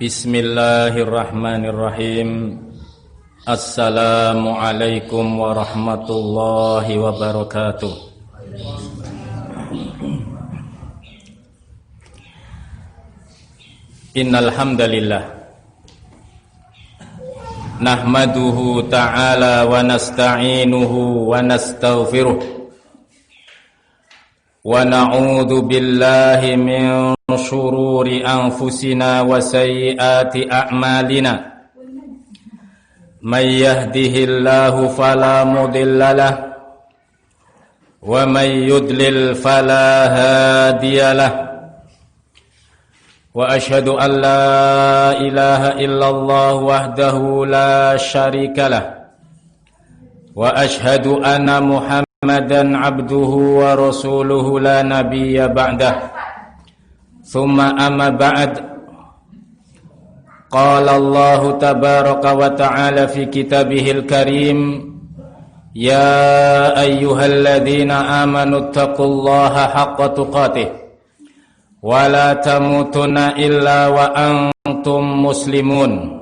Bismillahirrahmanirrahim. Assalamualaikum warahmatullahi wabarakatuh. Innal hamdalillah nahmaduhu ta'ala wa nasta'inuhu wa nastaghfiruh wa na'udzu billahi min shururi anfusina wa sayyiati a'malina may yahdihillahu fala mudilla lahu wa may yudlil fala hadiyalah wa asyhadu an la ilaha illallah wahdahu la syarika lah wa asyhadu anna muhammadan abduhu wa rasuluhu la nabiyya ba'dah. Thumma amma ba'd. Qala Allah tabaraka wa ta'ala fi kitabihil karim, ya ayyuhalladzina amanu taqullaha haqqa tuqatih wa la tamutunna illa wa antum muslimun.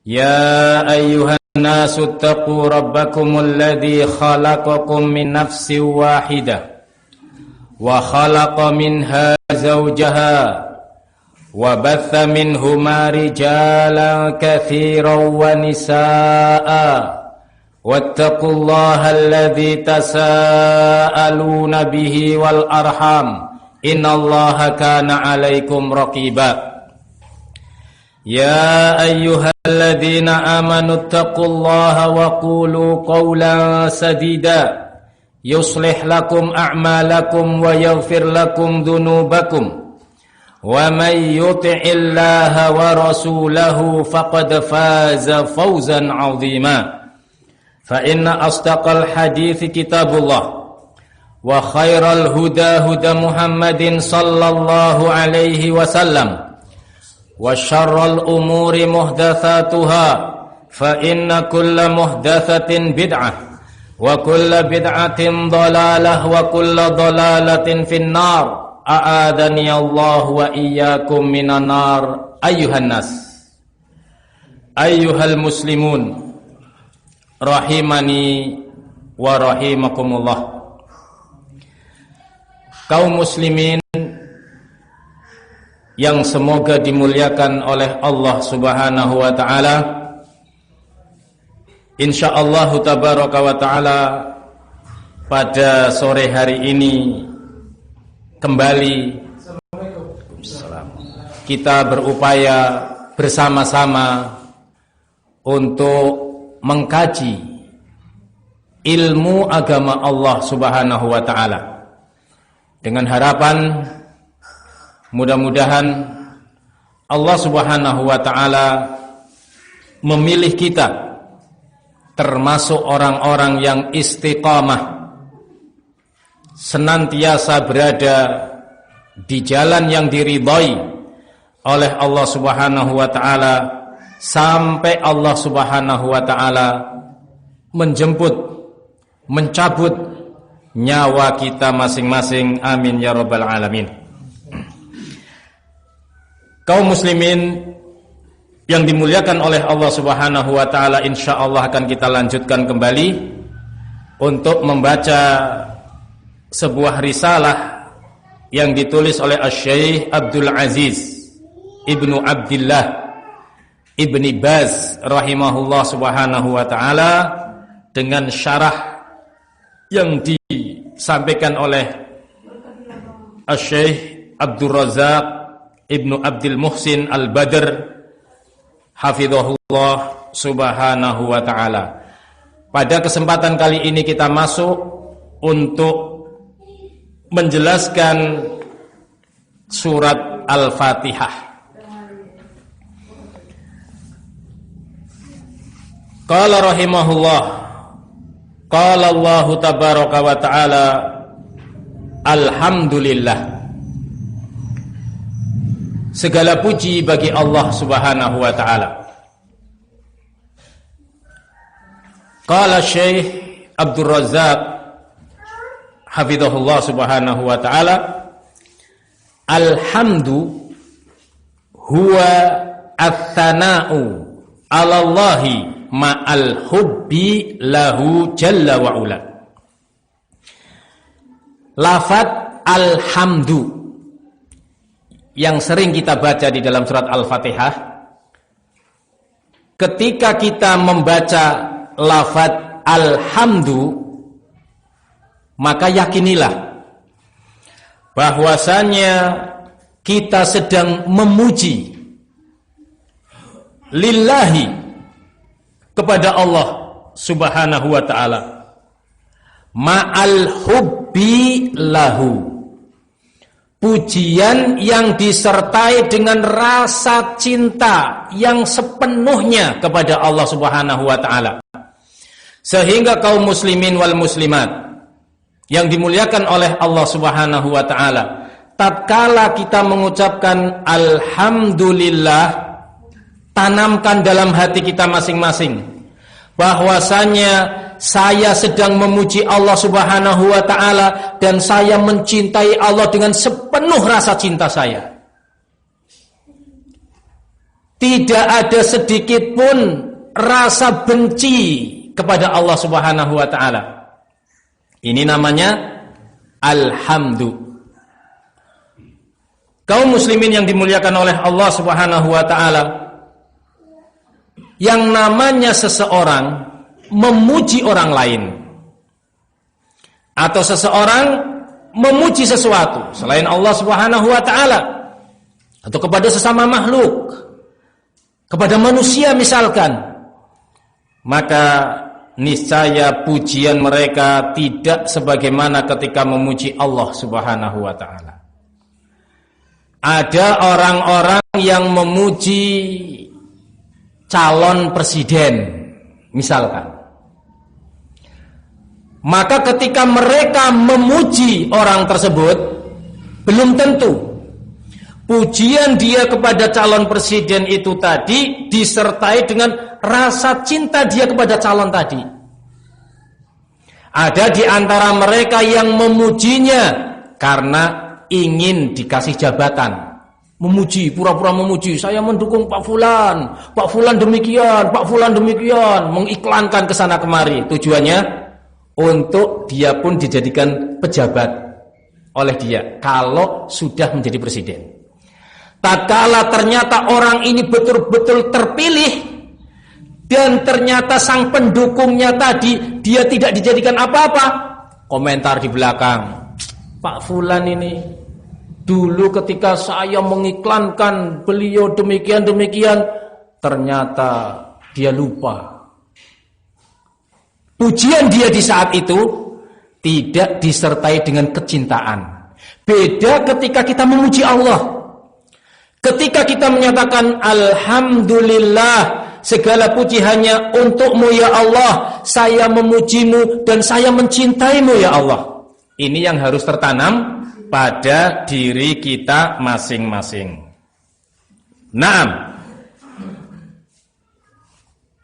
Ya ayyuhan nasu taqu rabbakumul ladzi khalaqakum min nafsin wahidah wa khalaqa minha zawjaha wa batha minhuma rijalan katsiran wa nisaa'a wattaqullaha alladzi tasaaluna bihi wal arham innallaha kana 'alaikum raqiba. Ya ayyuhalladzina amanu taqullaha wa qulu qawlan sadida yuslih lakum a'malakum wa yaghfir lakum dhunubakum wa may yuti'illaha wa rasulahu faqad faza fawzan 'azima. Fa inna asdaqal hadithi kitabullah wa khairal huda huda Muhammadin sallallahu alaihi wasallam wa syarral umuri muhdatsatuha fa inna kulla muhdatsatin bid'ah wa kulla bid'atin dhalalah wa kulla dhalalatin finnar. A'adani Allah wa iyyakum minan nar. Ayyuhan nas, ayyuhal muslimun, rahimani wa rahimakumullah. Kaum muslimin yang semoga dimuliakan oleh Allah Subhanahu wa taala, insyaallah tabaraka wa taala pada sore hari ini kembali kita berupaya bersama-sama untuk mengkaji ilmu agama Allah Subhanahu wa taala, dengan harapan mudah-mudahan Allah Subhanahu wa taala memilih kita termasuk orang-orang yang istiqamah, senantiasa berada di jalan yang diridhai oleh Allah Subhanahu wa taala sampai Allah Subhanahu wa taala menjemput, mencabut nyawa kita masing-masing. Amin ya rabbal alamin. Kaum muslimin yang dimuliakan oleh Allah Subhanahu wa taala, insyaallah akan kita lanjutkan kembali untuk membaca sebuah risalah yang ditulis oleh Asy-Syaikh Abdul Aziz Ibnu Abdillah Ibni Baz rahimahullah Subhanahu wa taala, dengan syarah yang disampaikan oleh Asy-Syaikh Abdul Razak Ibnu Abdul Muhsin Al-Badr hafizahullah Subhanahu wa ta'ala. Pada kesempatan kali ini kita masuk untuk menjelaskan surat Al-Fatihah. Qala rahimahullah, qala Allah tabaraka wa ta'ala, alhamdulillah, segala puji bagi Allah Subhanahu wa taala. Qala Syekh Abdul Razak hafizahullah Subhanahu wa taala, alhamdu huwa ats-tsana'u 'ala Allahi ma'al hubbi lahu jalla wa ula. Lafaz alhamdu yang sering kita baca di dalam surat Al-Fatihah, ketika kita membaca lafaz alhamdu, maka yakinilah bahwasanya kita sedang memuji lillahi kepada Allah Subhanahu wa ta'ala ma'al hubbi lahu, pujian yang disertai dengan rasa cinta yang sepenuhnya kepada Allah Subhanahu wa ta'ala, sehingga kaum muslimin wal muslimat yang dimuliakan oleh Allah Subhanahu wa ta'ala, tatkala kita mengucapkan alhamdulillah, tanamkan dalam hati kita masing-masing bahwasanya saya sedang memuji Allah Subhanahu wa ta'ala dan saya mencintai Allah dengan sepenuh rasa cinta saya. Tidak ada sedikit pun rasa benci kepada Allah Subhanahu wa ta'ala. Ini namanya alhamdu. Kaum muslimin yang dimuliakan oleh Allah Subhanahu wa ta'ala, yang namanya seseorang memuji orang lain atau seseorang memuji sesuatu selain Allah Subhanahu wa ta'ala atau kepada sesama makhluk, kepada manusia misalkan, maka niscaya pujian mereka tidak sebagaimana ketika memuji Allah Subhanahu wa ta'ala. Ada orang-orang yang memuji calon presiden misalkan, maka ketika mereka memuji orang tersebut, belum tentu pujian dia kepada calon presiden itu tadi disertai dengan rasa cinta dia kepada calon tadi. Ada di antara mereka yang memujinya karena ingin dikasih jabatan, memuji, pura-pura memuji, saya mendukung Pak Fulan demikian, Pak Fulan demikian, mengiklankan ke sana kemari. Tujuannya untuk dia pun dijadikan pejabat oleh dia kalau sudah menjadi presiden. Tatkala ternyata orang ini betul-betul terpilih dan ternyata sang pendukungnya tadi dia tidak dijadikan apa-apa, komentar di belakang, Pak Fulan ini dulu ketika saya mengiklankan beliau demikian-demikian, ternyata dia lupa. Pujian dia di saat itu tidak disertai dengan kecintaan. Beda ketika kita memuji Allah. Ketika kita menyatakan alhamdulillah, segala puji hanya untukmu ya Allah, saya memujimu dan saya mencintaimu ya Allah. Ini yang harus tertanam pada diri kita masing-masing. Naam.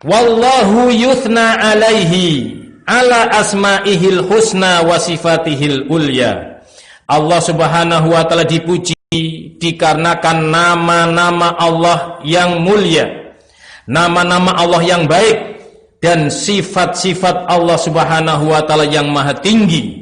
Wallahu yuthna alaihi ala asma'ihil husna wa sifatihil ulya. Allah Subhanahu wa ta'ala dipuji dikarenakan nama-nama Allah yang mulia, nama-nama Allah yang baik, dan sifat-sifat Allah Subhanahu wa ta'ala yang maha tinggi.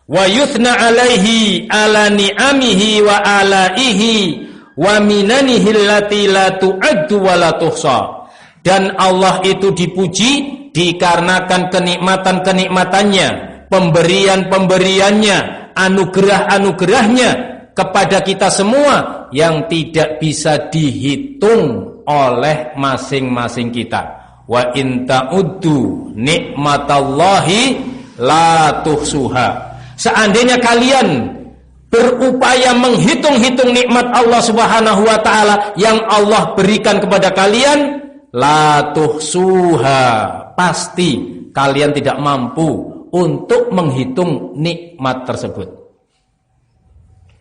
Wa yuthna alaihi ala ni'amihi wa alaihi wa minanihi allati la tu'addu wa la tuhsa. Dan Allah itu dipuji dikarenakan kenikmatan-kenikmatannya, pemberian-pemberiannya, anugerah-anugerahnya kepada kita semua yang tidak bisa dihitung oleh masing-masing kita. Wa in ta'uddu nikmatallahi la tuhsuha. Seandainya kalian berupaya menghitung-hitung nikmat Allah Subhanahu wa ta'ala yang Allah berikan kepada kalian, la tuhsuha, pasti kalian tidak mampu untuk menghitung nikmat tersebut.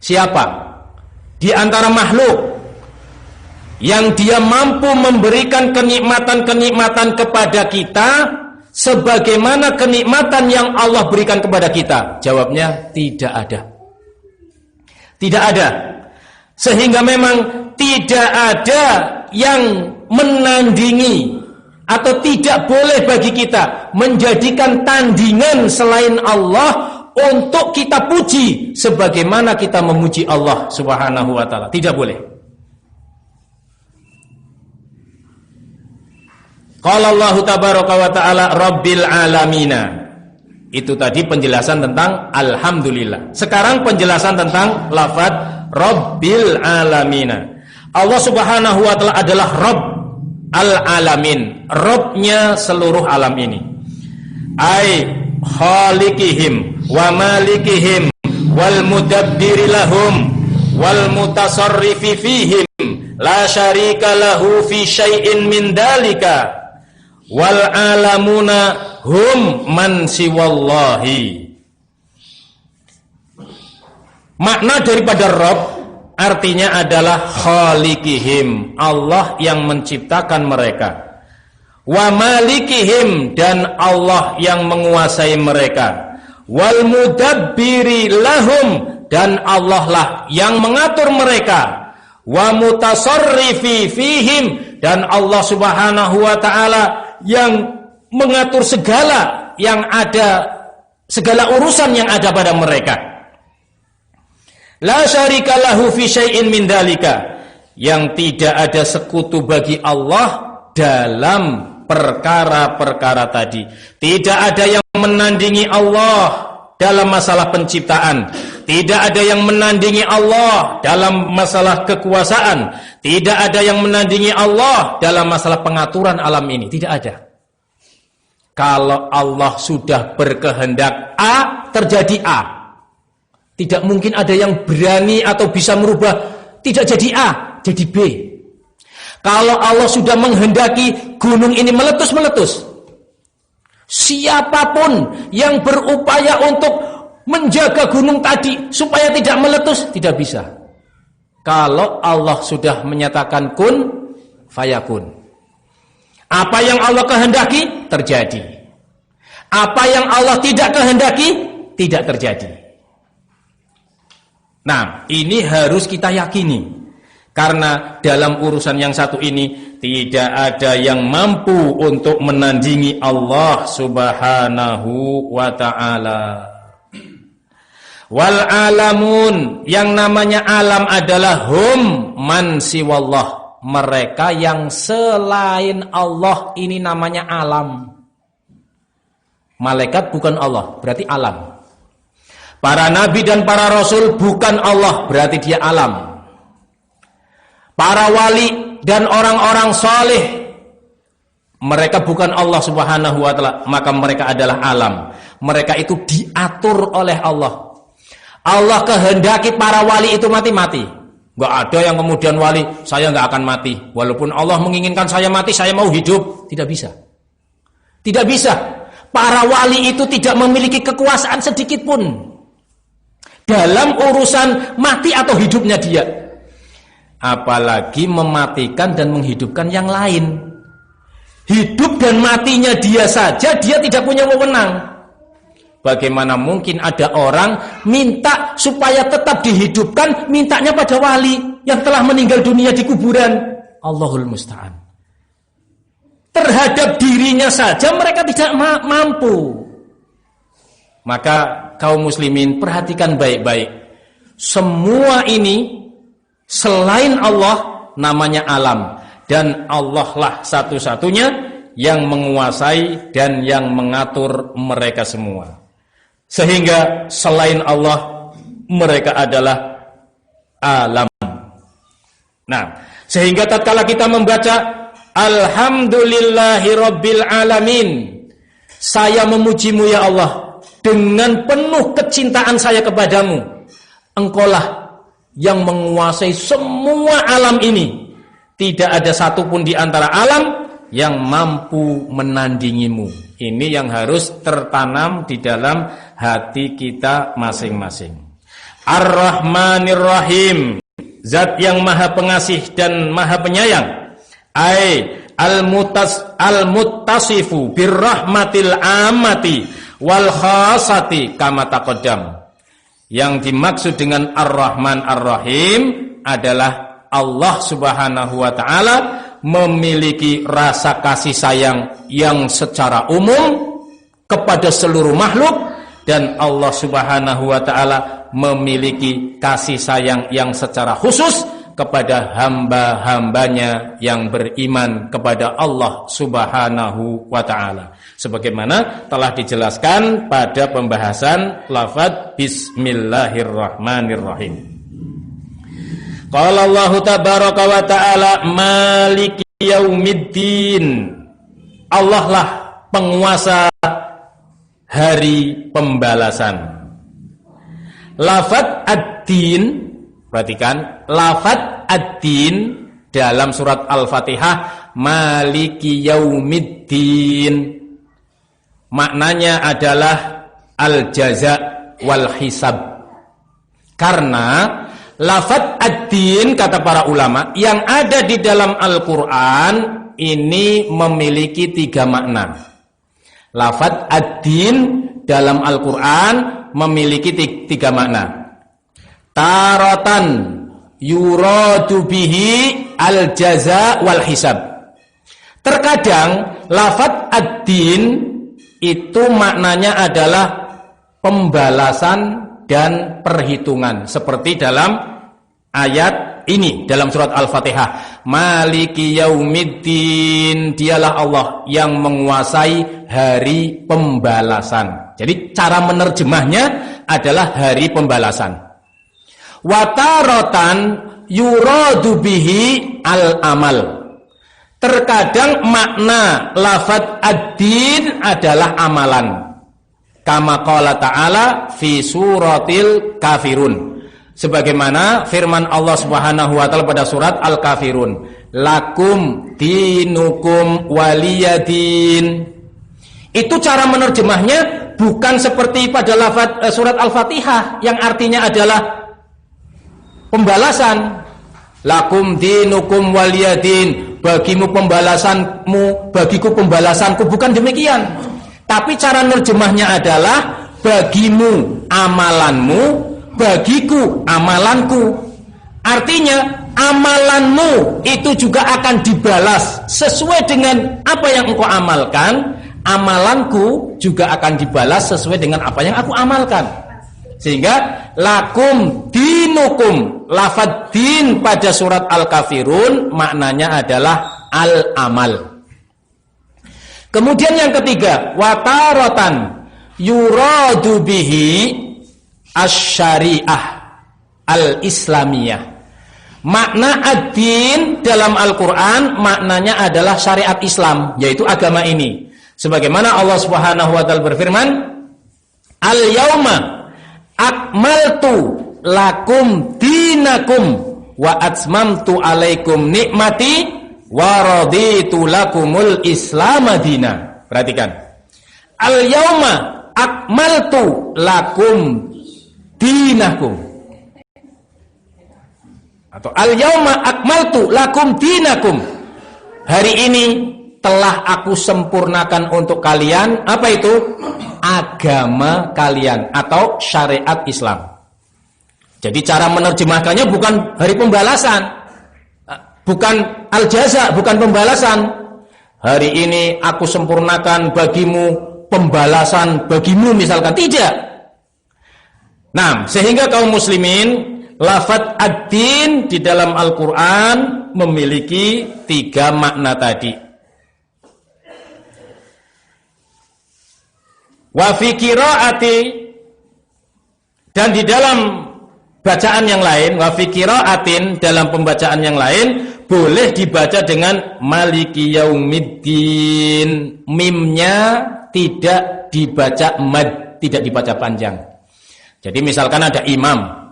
Siapa di antara makhluk yang dia mampu memberikan kenikmatan-kenikmatan kepada kita sebagaimana kenikmatan yang Allah berikan kepada kita? Jawabnya tidak ada. Tidak ada. Sehingga memang tidak ada yang menandingi atau tidak boleh bagi kita menjadikan tandingan selain Allah untuk kita puji sebagaimana kita memuji Allah Subhanahu wa taala. Tidak boleh. Qala Allah tabaraka wa taala Rabbil alamina. Itu tadi penjelasan tentang alhamdulillah. Sekarang penjelasan tentang lafaz Rabbil alamina. Allah Subhanahu wa taala adalah Rabb al-alamin, Rabbnya seluruh alam ini. Ai khaliqihim wa malikihim wal mudabbiri lahum wal mutasarrifi fihim la syarika lahu fi syai'in min dalika wal alamuna hum man siwallahi. Makna daripada Rabb artinya adalah khaliqihim, Allah yang menciptakan mereka. Wa malikihim, dan Allah yang menguasai mereka. Wal mudabbiri lahum, dan Allah lah yang mengatur mereka. Wa mutasarrifi fihim, dan Allah Subhanahu wa taala yang mengatur segala yang ada, segala urusan yang ada pada mereka. La syarika lahu fi syai'in min dalika, yang tidak ada sekutu bagi Allah dalam perkara-perkara tadi. Tidak ada yang menandingi Allah dalam masalah penciptaan. Tidak ada yang menandingi Allah dalam masalah kekuasaan. Tidak ada yang menandingi Allah dalam masalah pengaturan alam ini. Tidak ada. Kalau Allah sudah berkehendak A, terjadi A. Tidak mungkin ada yang berani atau bisa merubah tidak jadi A, jadi B. Kalau Allah sudah menghendaki gunung ini meletus-meletus, siapapun yang berupaya untuk menjaga gunung tadi supaya tidak meletus, tidak bisa. Kalau Allah sudah menyatakan kun, fayakun. Apa yang Allah kehendaki, terjadi. Apa yang Allah tidak kehendaki, tidak terjadi. Nah, ini harus kita yakini. Karena dalam urusan yang satu ini tidak ada yang mampu untuk menandingi Allah Subhanahu wa ta'ala. Wal alamun, yang namanya alam adalah hum man siwallah, mereka yang selain Allah, ini namanya alam. Malaikat bukan Allah, berarti alam. Para nabi dan para rasul bukan Allah, berarti dia alam. Para wali dan orang-orang saleh, mereka bukan Allah Subhanahu wa ta'ala, maka mereka adalah alam. Mereka itu diatur oleh Allah. Allah kehendaki para wali itu mati-mati. Gak ada yang kemudian wali, saya gak akan mati. Walaupun Allah menginginkan saya mati, saya mau hidup. Tidak bisa. Tidak bisa. Para wali itu tidak memiliki kekuasaan sedikit pun dalam urusan mati atau hidupnya dia. Apalagi mematikan dan menghidupkan yang lain. Hidup dan matinya dia saja, dia tidak punya wewenang. Bagaimana mungkin ada orang minta supaya tetap dihidupkan, mintanya pada wali yang telah meninggal dunia di kuburan? Allahul musta'an. Terhadap dirinya saja mereka tidak mampu. Maka kaum muslimin, perhatikan baik-baik. Semua ini selain Allah namanya alam, dan Allah lah satu-satunya yang menguasai dan yang mengatur mereka semua. Sehingga selain Allah mereka adalah alam. Nah, sehingga tatkala kita membaca Alhamdulillahi Rabbil Alamin, saya memujimu ya Allah dengan penuh kecintaan saya kepadamu. Engkaulah yang menguasai semua alam ini. Tidak ada satupun di antara alam yang mampu menandingimu. Ini yang harus tertanam di dalam hati kita masing-masing. Ar-Rahmanir Rahim, zat yang maha pengasih dan maha penyayang. Al-muttasifu birrahmatil amati wal khasati kama taqaddam. Yang dimaksud dengan Ar-Rahman Ar-Rahim adalah Allah Subhanahu wa taala memiliki rasa kasih sayang yang secara umum kepada seluruh makhluk, dan Allah Subhanahu wa taala memiliki kasih sayang yang secara khusus kepada hamba-hambanya yang beriman kepada Allah Subhanahu wa taala, sebagaimana telah dijelaskan pada pembahasan lafaz bismillahirrahmanirrahim. Qala Allah tabaraka wa taala maliki yaumiddin. Allah lah penguasa hari pembalasan. Lafaz ad-din, perhatikan, lafaz ad-din dalam surat Al-Fatihah maliki yaumiddin, maknanya adalah al-jaza wal hisab. Karena lafaz ad-din, kata para ulama, yang ada di dalam Al-Quran ini memiliki 3 makna. Lafaz ad-din dalam Al-Quran memiliki 3 makna. Taratan yuradu bihi al-jaza wal hisab. Terkadang lafaz ad-din itu maknanya adalah pembalasan dan perhitungan, seperti dalam ayat ini dalam surat Al-Fatihah, maliki yaumiddin, dialah Allah yang menguasai hari pembalasan. Jadi cara menerjemahnya adalah hari pembalasan. Wataratan yuradu bihi al-amal. Terkadang makna lafaz ad-din adalah amalan. Kama qala ta'ala fi suratil kafirun. Sebagaimana firman Allah Subhanahu wa taala pada surat Al-Kafirun, lakum dinukum waliyadin. Itu cara menerjemahnya bukan seperti pada lafaz surat Al-Fatihah yang artinya adalah pembalasan. Lakum dinukum waliyadin, bagimu pembalasanmu, bagiku pembalasanku, bukan demikian. Tapi cara menerjemahnya adalah bagimu amalanmu, bagiku amalanku. Artinya amalanmu itu juga akan dibalas sesuai dengan apa yang engkau amalkan, amalanku juga akan dibalas sesuai dengan apa yang aku amalkan. Sehingga lakum dinukum, lafaz din pada surat Al-Kafirun maknanya adalah al-amal. Kemudian yang ketiga, wataratan yuradu bihi asy-syariah al-islamiyah. Makna ad-din dalam Al-Quran maknanya adalah syariat Islam, yaitu agama ini. Sebagaimana Allah Subhanahu wa taala berfirman, al-yauma akmaltu lakum dinakum wa atmamtu alaikum nikmati wa raditu lakumul islam madina. Perhatikan, al-yauma akmaltu lakum dinakum, atau al-yauma akmaltu lakum dinakum, hari ini telah aku sempurnakan untuk kalian, apa itu? Agama kalian atau syariat Islam. Jadi cara menerjemahkannya bukan hari pembalasan, bukan al-jaza, bukan pembalasan. Hari ini aku sempurnakan bagimu pembalasan bagimu, misalkan, tidak. Nah, sehingga kaum muslimin, lafaz ad-din di dalam Al-Quran memiliki 3 makna tadi. Wa fi qiraati, dan di dalam bacaan yang lain, wa fi qiraatin, dalam pembacaan yang lain boleh dibaca dengan maliki yaumiddin. Mimnya tidak dibaca mad, tidak dibaca panjang. Jadi misalkan ada imam,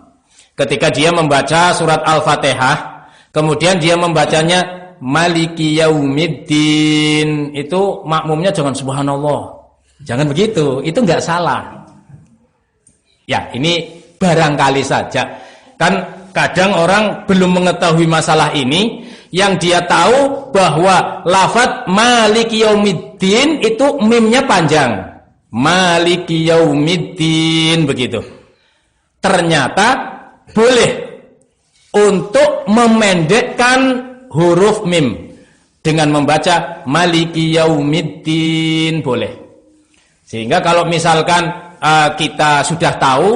ketika dia membaca surat Al-Fatihah, kemudian dia membacanya maliki yaumiddin, itu makmumnya jangan subhanallah. Jangan begitu, itu enggak salah. Ya, ini barangkali saja. Kan kadang orang belum mengetahui masalah ini, yang dia tahu bahwa lafaz maliki yaumiddin itu mimnya panjang. Maliki yaumiddin, begitu. Ternyata boleh untuk memendekkan huruf mim dengan membaca maliki yaumiddin boleh. Sehingga kalau misalkan kita sudah tahu,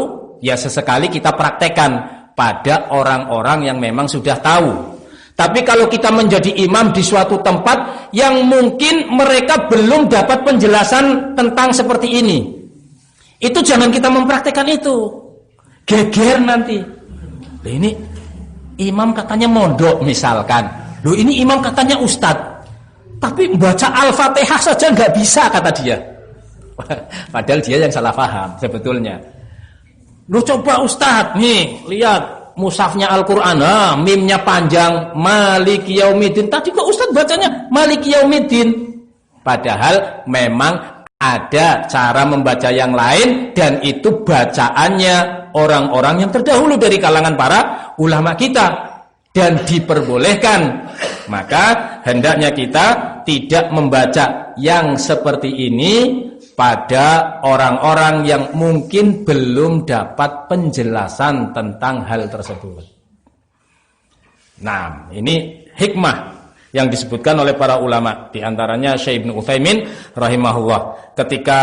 ya sesekali kita praktekkan pada orang-orang yang memang sudah tahu. Tapi kalau kita menjadi imam di suatu tempat yang mungkin mereka belum dapat penjelasan tentang seperti ini, itu jangan kita mempraktekkan itu. Geger nanti. Loh, ini imam katanya mondok misalkan. Loh, ini imam katanya ustadz. Tapi baca Al-Fatihah saja nggak bisa kata dia. Padahal dia yang salah paham sebetulnya. Loh, coba ustadz, nih lihat mushafnya Al-Quran, mimnya panjang, Maliki Yaumiddin. Tadi kok Ustaz bacanya Maliki Yaumiddin. Padahal memang ada cara membaca yang lain, dan itu bacaannya orang-orang yang terdahulu dari kalangan para ulama kita, dan diperbolehkan. Maka hendaknya kita tidak membaca yang seperti ini pada orang-orang yang mungkin belum dapat penjelasan tentang hal tersebut. Nah, ini hikmah yang disebutkan oleh para ulama, di antaranya Syekh Ibnu Utsaimin rahimahullah. Ketika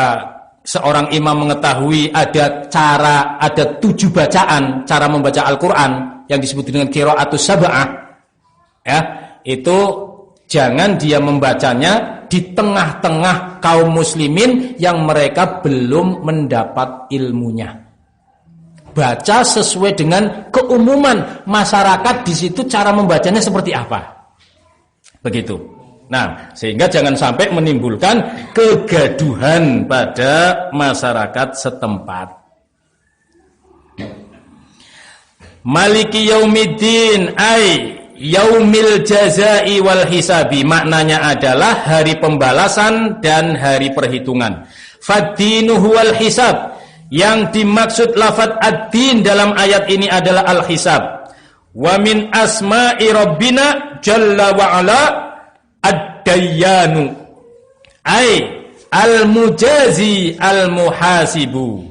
seorang imam mengetahui ada 7 bacaan cara membaca Al-Qur'an yang disebut dengan qiraatus sab'ah, ya, itu jangan dia membacanya di tengah-tengah kaum muslimin yang mereka belum mendapat ilmunya. Baca sesuai dengan keumuman masyarakat di situ, cara membacanya seperti apa. Begitu. Nah, sehingga jangan sampai menimbulkan kegaduhan pada masyarakat setempat. Maliki yaumiddin ay yaumil jazai wal hisabi, maknanya adalah hari pembalasan dan hari perhitungan. Fad-dinu huwal hisab, yang dimaksud lafaz ad-din dalam ayat ini adalah al-hisab. Wa min asma'i rabbina jalla wa ala ad-dayyanu ay al-mujazi al-muhasibu.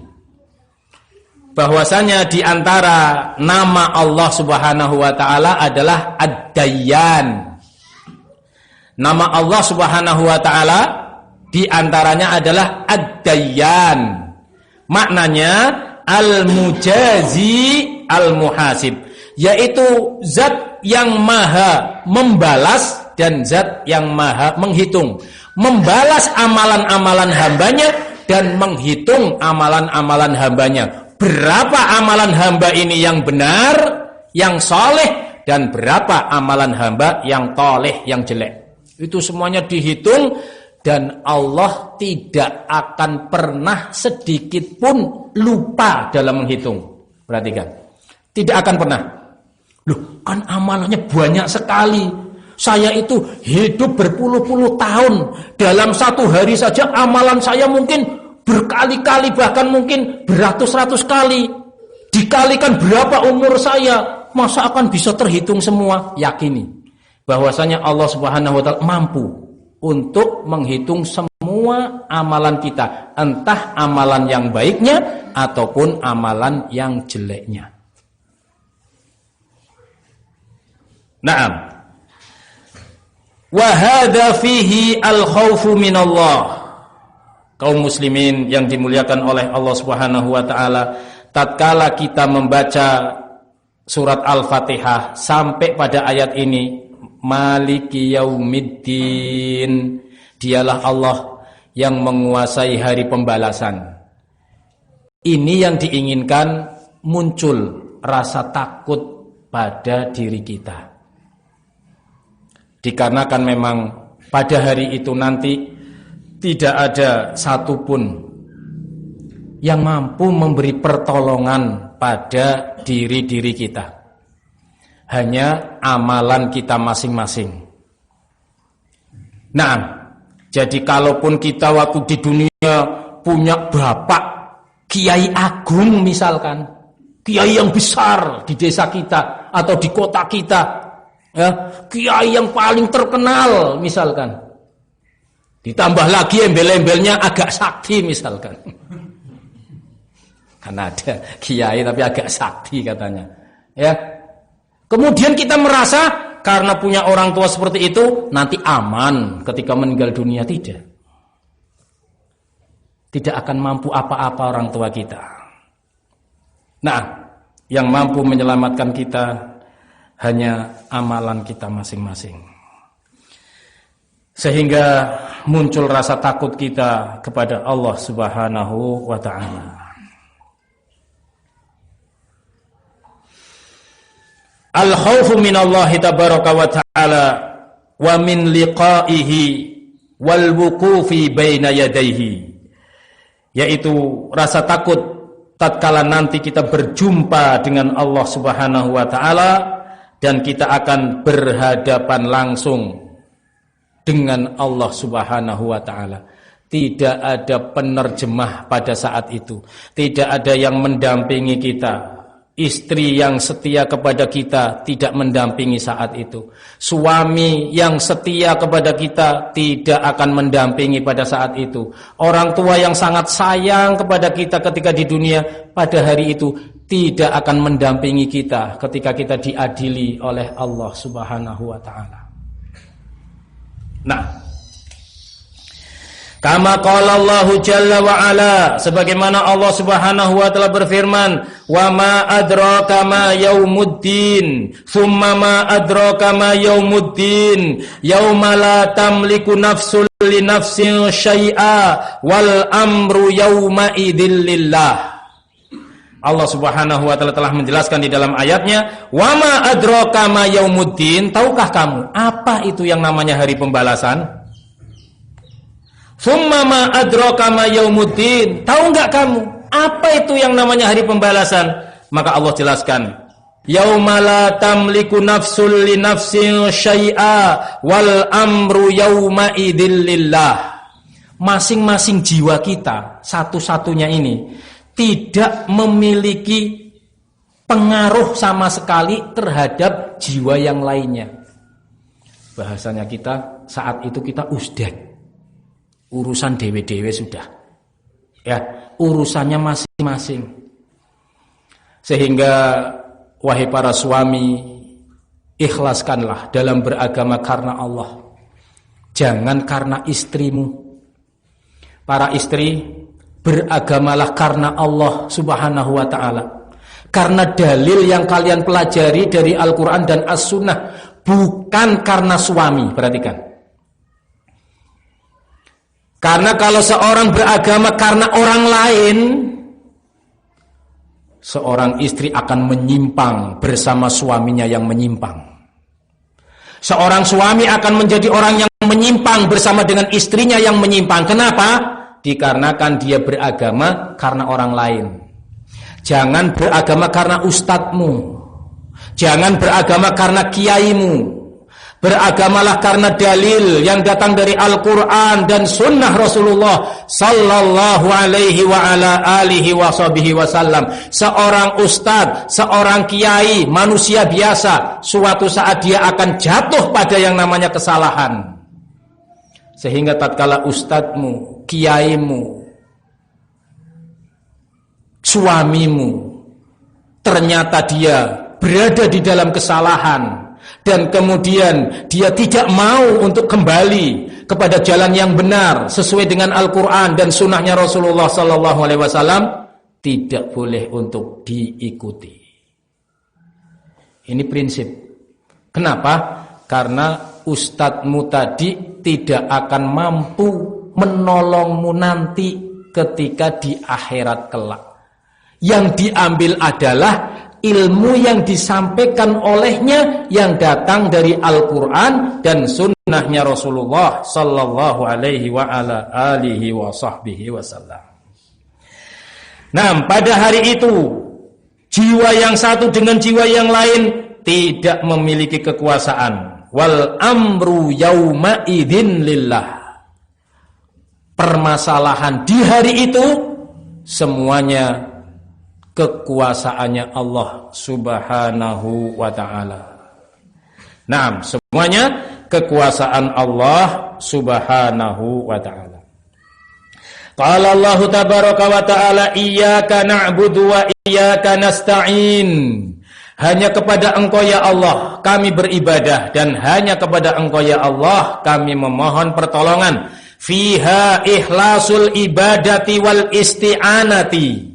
Bahwasanya di antara nama Allah Subhanahu wa taala adalah Ad-Dayyan. Nama Allah Subhanahu wa taala di antaranya adalah Ad-Dayyan. Maknanya Al-Mujazi Al-Muhasib, yaitu zat yang maha membalas dan zat yang maha menghitung. Membalas amalan-amalan hambanya dan menghitung amalan-amalan hambanya. Berapa amalan hamba ini yang benar, yang soleh, dan berapa amalan hamba yang toleh, yang jelek. Itu semuanya dihitung, dan Allah tidak akan pernah sedikit pun lupa dalam menghitung. Perhatikan, tidak akan pernah. Loh, kan amalannya banyak sekali. Saya itu hidup berpuluh-puluh tahun, dalam satu hari saja amalan saya mungkin berkali-kali, bahkan mungkin beratus-ratus kali. Dikalikan berapa umur saya, masa akan bisa terhitung semua? Yakini bahwasanya Allah Subhanahu wa taala mampu untuk menghitung semua amalan kita, entah amalan yang baiknya ataupun amalan yang jeleknya. Naam. Wa hadza fihi al-khaufu minallah. Kaum muslimin yang dimuliakan oleh Allah Subhanahu wa taala, tatkala kita membaca surat Al-Fatihah sampai pada ayat ini, Maliki Yaumiddin, dialah Allah yang menguasai hari pembalasan. Ini yang diinginkan, muncul rasa takut pada diri kita. Dikarenakan memang pada hari itu nanti tidak ada satupun yang mampu memberi pertolongan pada diri-diri kita. Hanya amalan kita masing-masing. Nah, jadi kalaupun kita waktu di dunia punya bapak kiai agung misalkan, kiai yang besar di desa kita atau di kota kita, ya, kiai yang paling terkenal misalkan, ditambah lagi embel-embelnya agak sakti misalkan. Kan ada kiai tapi agak sakti katanya. Ya. Kemudian kita merasa karena punya orang tua seperti itu nanti aman ketika meninggal dunia. Tidak akan mampu apa-apa orang tua kita. Nah, yang mampu menyelamatkan kita hanya amalan kita masing-masing. Sehingga muncul rasa takut kita kepada Allah Subhanahu wa ta'ala. Al-khawfu minallahi tabaraka wa ta'ala wa min liqa'ihi wal wuqufi baina yadayhi, yaitu rasa takut tatkala nanti kita berjumpa dengan Allah Subhanahu wa ta'ala dan kita akan berhadapan langsung dengan Allah Subhanahu wa ta'ala. Tidak ada penerjemah pada saat itu, tidak ada yang mendampingi kita. Istri yang setia kepada kita tidak mendampingi saat itu. Suami yang setia kepada kita tidak akan mendampingi pada saat itu. Orang tua yang sangat sayang kepada kita ketika di dunia, pada hari itu tidak akan mendampingi kita ketika kita diadili oleh Allah Subhanahu wa ta'ala. Nah, kama qala Allah Jalla wa Ala, sebagaimana Allah Subhanahu wa ta'ala berfirman, wa ma adraka ma yaumuddin, thumma ma adraka ma yaumuddin, yauma la tamliku nafsun li nafsin syai'a wal amru yauma idzil lillah. Allah Subhanahu wa ta'ala telah menjelaskan di dalam ayatnya, wa ma adraka ma yaumuddin, tahukah kamu apa itu yang namanya hari pembalasan? Summa ma adraka ma yaumuddin, tahu enggak kamu apa itu yang namanya hari pembalasan? Maka Allah jelaskan, yauma la tamliku nafsul li nafsin syai'a wal amru yauma idzil lillah. Masing-masing jiwa kita satu-satunya ini tidak memiliki pengaruh sama sekali terhadap jiwa yang lainnya. Bahasanya kita saat itu kita usdad, urusan dewe-dewe sudah, ya, urusannya masing-masing. Sehingga wahai para suami, ikhlaskanlah dalam beragama karena Allah, jangan karena istrimu. Para istri, beragamalah karena Allah Subhanahu wa ta'ala, karena dalil yang kalian pelajari dari Al-Quran dan As-Sunnah, bukan karena suami. Perhatikan, karena kalau seorang beragama karena orang lain, seorang istri akan menyimpang bersama suaminya yang menyimpang. Seorang suami akan menjadi orang yang menyimpang bersama dengan istrinya yang menyimpang. Kenapa? Dikarenakan dia beragama karena orang lain. Jangan beragama karena ustadzmu, jangan beragama karena kiaimu. Beragamalah karena dalil yang datang dari Al-Quran dan Sunnah Rasulullah Sallallahu alaihi wa ala alihi wa sahbihi wasallam. Seorang ustadz, seorang kiai, manusia biasa, suatu saat dia akan jatuh pada yang namanya kesalahan. Sehingga tatkala ustadzmu, kiaimu, suamimu ternyata dia berada di dalam kesalahan, dan kemudian dia tidak mau untuk kembali kepada jalan yang benar sesuai dengan Al-Quran dan sunnahnya Rasulullah Sallallahu Alaihi Wasallam, tidak boleh untuk diikuti. Ini prinsip. Kenapa? Karena ustadzmu tadi tidak akan mampu menolongmu nanti ketika di akhirat kelak. Yang diambil adalah ilmu yang disampaikan olehnya yang datang dari Al-Quran dan sunnahnya Rasulullah Sallallahu alaihi wa ala alihi wa sahbihi wasallam. Nah, pada hari itu jiwa yang satu dengan jiwa yang lain tidak memiliki kekuasaan. Wal amru yauma idzin lillah. Permasalahan di hari itu semuanya kekuasaannya Allah Subhanahu wa ta'ala. Nah, semuanya kekuasaan Allah Subhanahu wa ta'ala. Qala Allah tabaraka wa ta'ala, iyyaka na'budu wa iyyaka nasta'in. Hanya kepada Engkau ya Allah kami beribadah, dan hanya kepada Engkau ya Allah kami memohon pertolongan. Fiha ikhlasul ibadati wal isti'anati.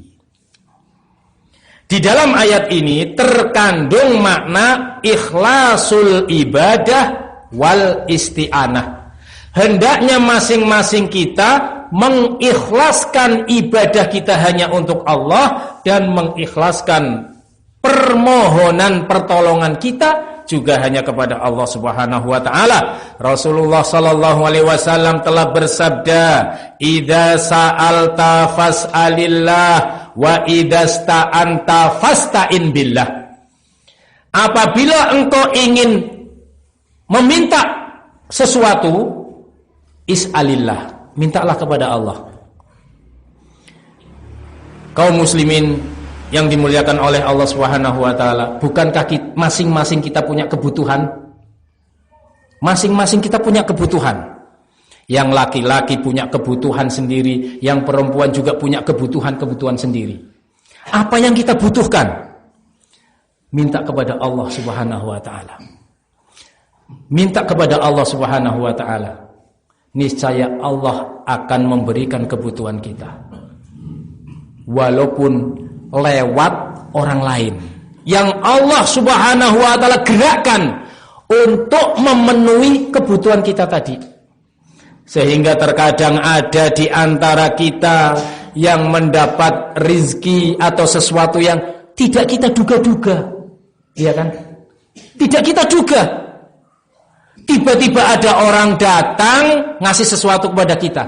Di dalam ayat ini terkandung makna ikhlasul ibadah wal isti'anah. Hendaknya masing-masing kita mengikhlaskan ibadah kita hanya untuk Allah, dan mengikhlaskan permohonan pertolongan kita juga hanya kepada Allah Subhanahu wa taala. Rasulullah sallallahu alaihi wasallam telah bersabda, "Idza sa'alta fas'alillah wa idza sta'anta fasta'in billah." Apabila engkau ingin meminta sesuatu, is'alillah, mintalah kepada Allah. Kaum muslimin yang dimuliakan oleh Allah Subhanahu wa taala, bukankah masing-masing kita punya kebutuhan? Masing-masing kita punya kebutuhan. Yang laki-laki punya kebutuhan sendiri, yang perempuan juga punya kebutuhan-kebutuhan sendiri. Apa yang kita butuhkan? Minta kepada Allah Subhanahu wa taala. Minta kepada Allah Subhanahu wa taala. Niscaya Allah akan memberikan kebutuhan kita. Walaupun lewat orang lain yang Allah Subhanahu wa taala gerakkan untuk memenuhi kebutuhan kita tadi. Sehingga terkadang ada di antara kita yang mendapat rizki atau sesuatu yang tidak kita duga-duga. Iya kan? Tidak kita duga. Tiba-tiba ada orang datang ngasih sesuatu kepada kita.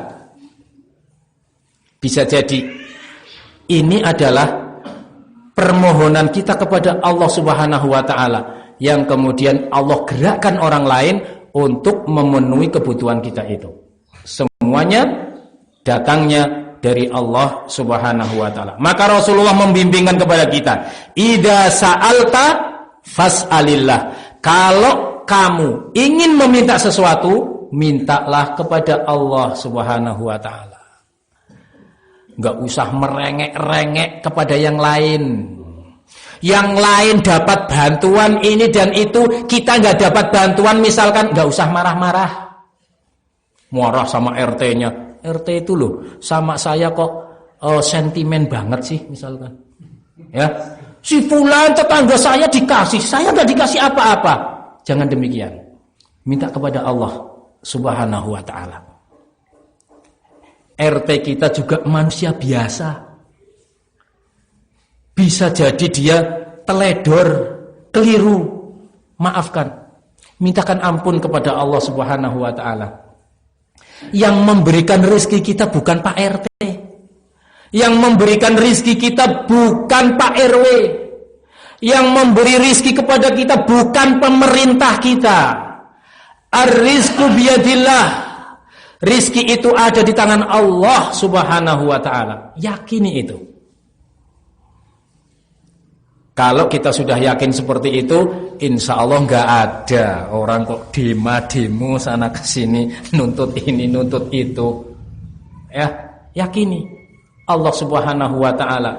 Bisa jadi ini adalah permohonan kita kepada Allah Subhanahu wa taala, yang kemudian Allah gerakkan orang lain untuk memenuhi kebutuhan kita itu. Semuanya datangnya dari Allah Subhanahu wa taala. Maka Rasulullah membimbingkan kepada kita, "Idza sa'alta fas'alillah." Kalau kamu ingin meminta sesuatu, mintalah kepada Allah Subhanahu wa taala. Enggak usah merengek-rengek kepada yang lain. Yang lain dapat bantuan ini dan itu, kita enggak dapat bantuan misalkan, enggak usah marah-marah. Marah sama RT-nya. RT itu loh, sama saya kok sentimen banget sih misalkan. Ya. Si fulan tetangga saya dikasih, saya enggak dikasih apa-apa. Jangan demikian. Minta kepada Allah Subhanahu wa taala. RT kita juga manusia biasa. Bisa jadi dia teledor, keliru. Maafkan. Mintakan ampun kepada Allah Subhanahu wa taala. Yang memberikan rezeki kita bukan Pak RT. Yang memberikan rezeki kita bukan Pak RW. Yang memberi rezeki kepada kita bukan pemerintah kita. Ar-rizqu biyadillah. Rizki itu ada di tangan Allah Subhanahu wa ta'ala. Yakini itu. Kalau kita sudah yakin seperti itu, insya Allah nggak ada orang kok demo sana kesini, nuntut ini, nuntut itu. Ya, yakini Allah Subhanahu wa ta'ala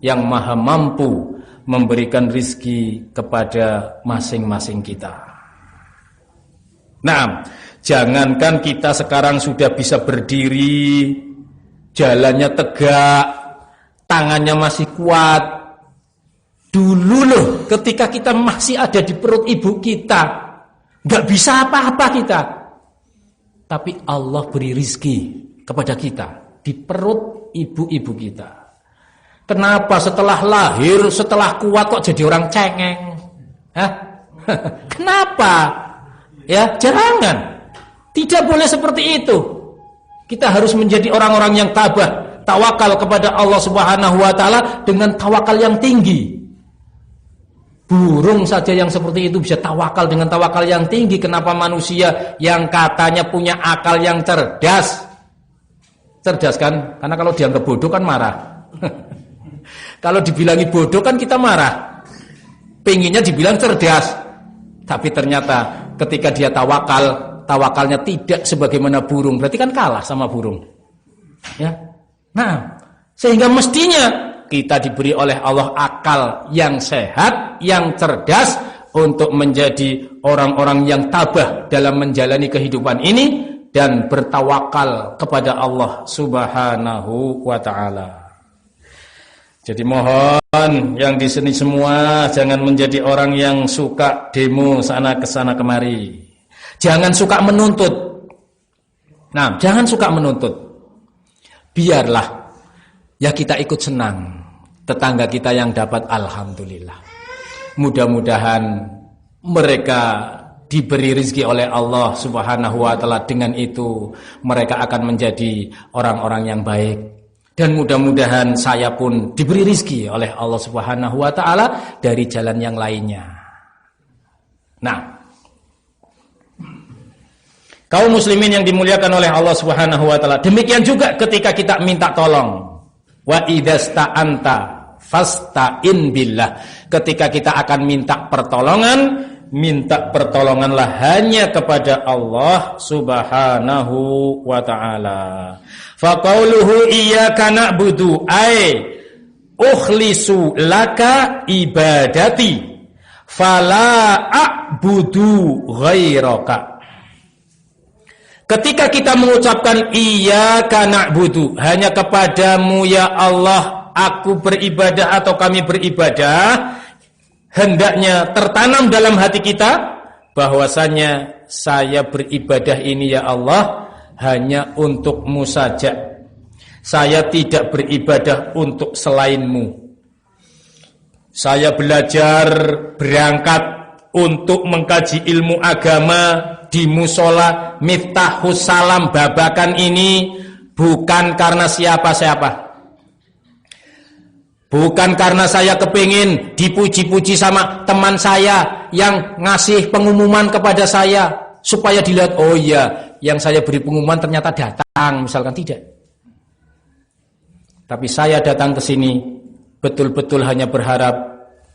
yang maha mampu memberikan rizki kepada masing-masing kita. Nah, jangankan kita sekarang sudah bisa berdiri, jalannya tegak, tangannya masih kuat. Dulu loh, ketika kita masih ada di perut ibu kita, gak bisa apa-apa kita. Tapi Allah beri rizki kepada kita di perut ibu-ibu kita. Kenapa setelah lahir, setelah kuat kok jadi orang cengeng? Hah? Kenapa? Ya, jangan. Tidak boleh seperti itu. Kita harus menjadi orang-orang yang tabah, tawakal kepada Allah Subhanahu wa taala dengan tawakal yang tinggi. Burung saja yang seperti itu bisa tawakal dengan tawakal yang tinggi. Kenapa manusia yang katanya punya akal yang cerdas? Cerdas kan? Karena kalau dianggap bodoh kan marah. Kalau dibilangi bodoh kan kita marah. Pengennya dibilang cerdas. Tapi ternyata ketika dia tawakal, tawakalnya tidak sebagaimana burung, berarti kan kalah sama burung. Ya. Nah, sehingga mestinya kita diberi oleh Allah akal yang sehat, yang cerdas untuk menjadi orang-orang yang tabah dalam menjalani kehidupan ini dan bertawakal kepada Allah Subhanahu wa taala. Jadi mohon yang di sini semua jangan menjadi orang yang suka demo sana ke sana kemari. Jangan suka menuntut. Nah, jangan suka menuntut. Biarlah ya kita ikut senang. Tetangga kita yang dapat alhamdulillah. Mudah-mudahan mereka diberi rezeki oleh Allah Subhanahu wa taala, dengan itu mereka akan menjadi orang-orang yang baik. Dan mudah-mudahan saya pun diberi rezeki oleh Allah Subhanahu wa taala dari jalan yang lainnya. Nah, kaum muslimin yang dimuliakan oleh Allah Subhanahu wa taala, demikian juga ketika kita minta tolong. Wa idasta'anta fasta'in billah. Ketika kita akan minta pertolonganlah hanya kepada Allah Subhanahu wa taala. Fa qauluhu iyyaka na'budu ay ukhlisu laka ibadati fala a'budu ghairaka. Ketika kita mengucapkan iyyaka na'budu, hanya kepadamu ya Allah aku beribadah atau kami beribadah, hendaknya tertanam dalam hati kita bahwasanya saya beribadah ini ya Allah hanya untukmu saja. Saya tidak beribadah untuk selainmu. Saya belajar berangkat untuk mengkaji ilmu agama di musola Miftahus Salam Babakan ini bukan karena siapa-siapa. Bukan karena saya kepingin dipuji-puji sama teman saya yang ngasih pengumuman kepada saya supaya dilihat, oh iya, yang saya beri pengumuman ternyata datang, misalkan. Tidak. Tapi saya datang ke sini betul-betul hanya berharap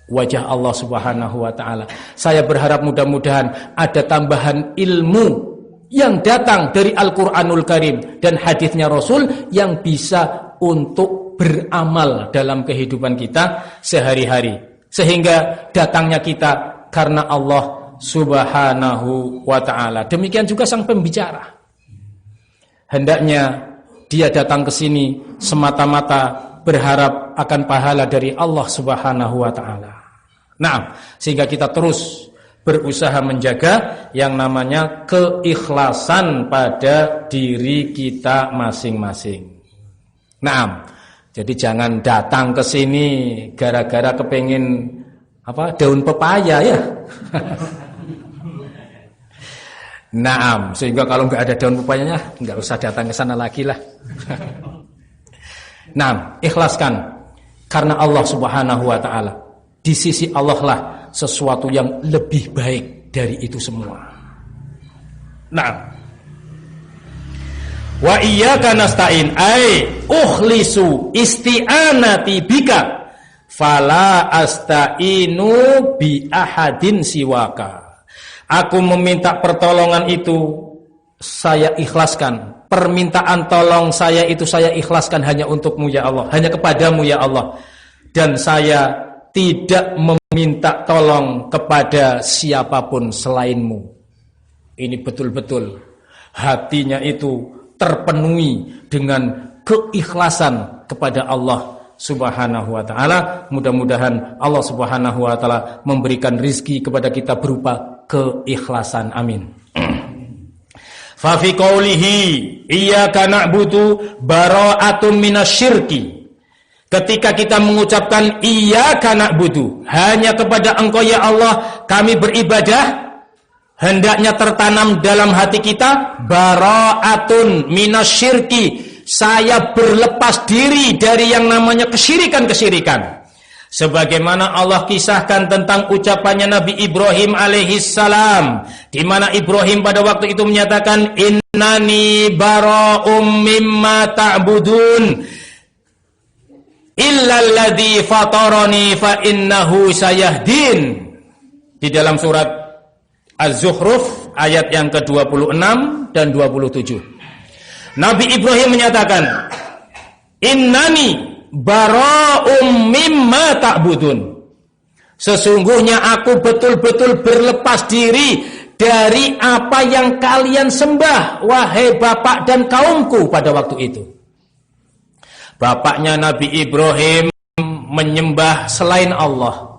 wajah Allah Subhanahu wa taala. Saya berharap mudah-mudahan ada tambahan ilmu yang datang dari Al-Qur'anul Karim dan hadisnya Rasul yang bisa untuk beramal dalam kehidupan kita sehari-hari, sehingga datangnya kita karena Allah Subhanahu wa ta'ala. Demikian juga sang pembicara, hendaknya dia datang ke sini semata-mata berharap akan pahala dari Allah Subhanahu wa ta'ala. Nah, sehingga kita terus berusaha menjaga yang namanya keikhlasan pada diri kita masing-masing. Nah, jadi jangan datang ke sini gara-gara kepengin daun pepaya ya. Naam, sehingga kalau nggak ada daun pepayanya nggak usah datang ke sana lagi lah. Naam, ikhlaskan karena Allah Subhanahu wa taala. Di sisi Allah lah sesuatu yang lebih baik dari itu semua. Naam. Wa iyyaka nasta'in ay ukhlisu isti'anati bika fala asta'inu bi ahadin siwaka. Aku meminta pertolongan itu saya ikhlaskan. Permintaan tolong saya itu saya ikhlaskan hanya untukmu ya Allah, hanya kepadamu ya Allah. Dan saya tidak meminta tolong kepada siapapun selainmu. Ini betul-betul hatinya itu terpenuhi dengan keikhlasan kepada Allah Subhanahu wa ta'ala. Mudah-mudahan Allah Subhanahu wa ta'ala memberikan rizki kepada kita berupa keikhlasan. Amin. Fa fi qoulihi iyyaka na'budu bara'atun minasyirki. Ketika kita mengucapkan iyyaka na'budu, hanya kepada Engkau ya Allah kami beribadah, hendaknya tertanam dalam hati kita bara'atun minasyirki. Saya berlepas diri dari yang namanya kesyirikan-kesyirikan. Sebagaimana Allah kisahkan tentang ucapannya Nabi Ibrahim alaihissalam, di mana Ibrahim pada waktu itu menyatakan innani bara'um mimma ta'budun illalladzi fatarani fa innahu sayahdin. Di dalam surat Az-Zukhruf ayat yang ke-26 dan 27. Nabi Ibrahim menyatakan innani bara'um mimma ta'budun. Sesungguhnya aku betul-betul berlepas diri dari apa yang kalian sembah, wahai bapak dan kaumku pada waktu itu. Bapaknya Nabi Ibrahim menyembah selain Allah.